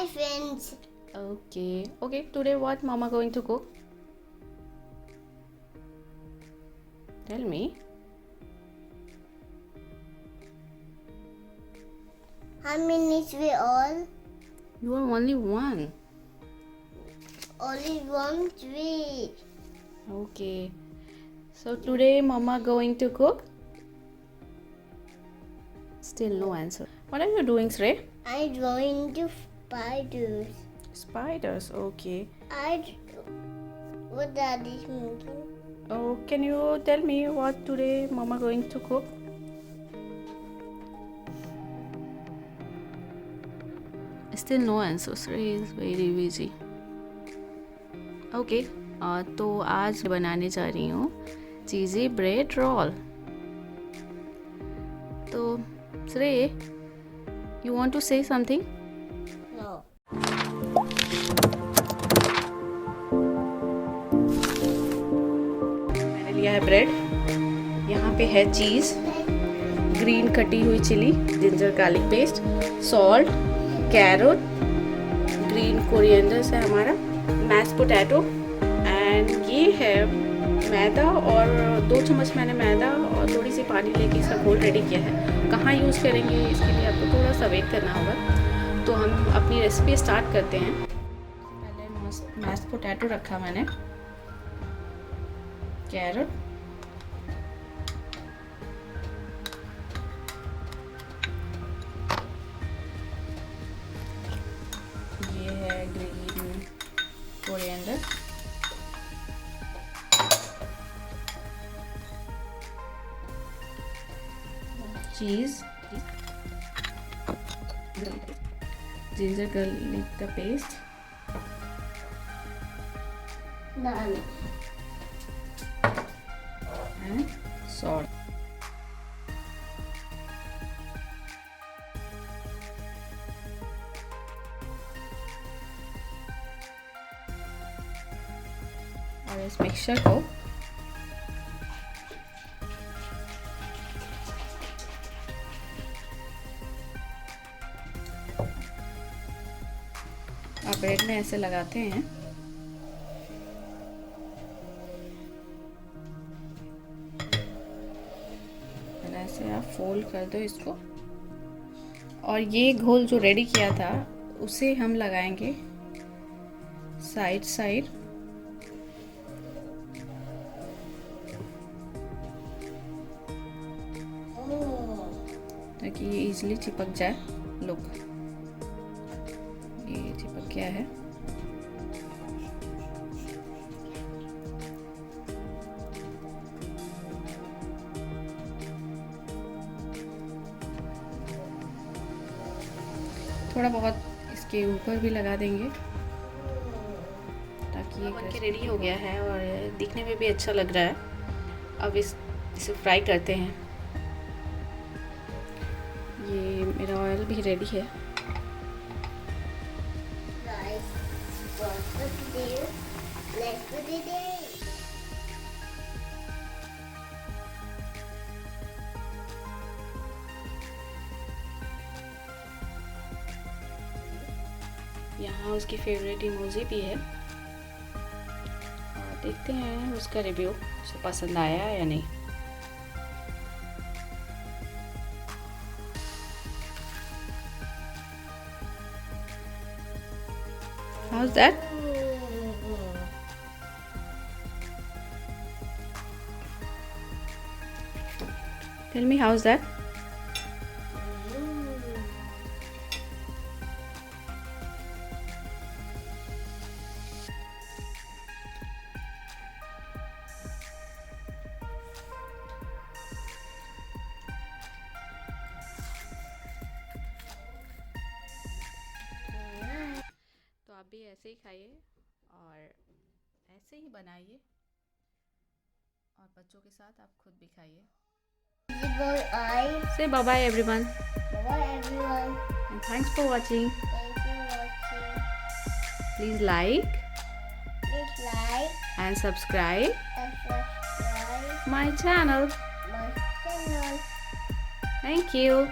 my friends. Okay. Okay. Today what mama going to cook? Tell me. How many is we all? You are only one. Only one tree. Okay. So today mama going to cook? Still no answer. What are you doing, Shrey? I'm drawing the spiders. Spiders. Okay. What daddy's making? Oh, can you tell me what today mama going to cook? Still no answer. Shrey is very busy. Okay. तो आज बनाने जा रही हूँ चीज़ी bread roll. तो Shrey, you want to say something? No. मैंने लिया है ब्रेड, यहाँ पे है चीज़, ग्रीन कटी हुई chilli, ginger garlic paste, salt, carrot, green coriander है हमारा, मैश पोटैटो एंड ये है मैदा और 2 चम्मच मैंने मैदा और थोड़ी सी पानी लेके इसका घोल रेडी किया है. कहाँ यूज़ करेंगे इसके लिए आपको थोड़ा सा वेट करना होगा. तो हम अपनी रेसिपी स्टार्ट करते हैं. पहले मैश पोटैटो रखा मैंने, कैरेट, ये है ग्रीन कोरिएंडर, चीज़, जिंजर गार्लिक का पेस्ट, None. And salt. और इस मिक्सचर को आप ब्रेड में ऐसे लगाते हैं. ऐसे आप फोल्ड कर दो इसको और ये घोल जो रेडी किया था उसे हम लगाएंगे साइड साइड. ताकि ये इजीली चिपक जाए. लुक, ये चिपक गया है. थोड़ा बहुत इसके ऊपर भी लगा देंगे ताकि ये बन के रेडी हो गया है और दिखने में भी अच्छा लग रहा है. अब इसे फ्राई करते हैं. ये मेरा ऑयल भी रेडी है. Guys, let's put it there. Let's put it there. यहाँ उसकी फेवरेट इमोजी भी है. और देखते हैं उसका रिव्यू, उसे पसंद आया या नहीं. How's that? Tell me, how's that? तो आप भी ऐसे ही खाइए और ऐसे ही बनाइए और बच्चों के साथ आप खुद भी खाइए. Say bye bye everyone. Bye everyone. And thanks for watching. Thank you for watching. Please like Please like and subscribe and subscribe my channel. my channel. Thank you.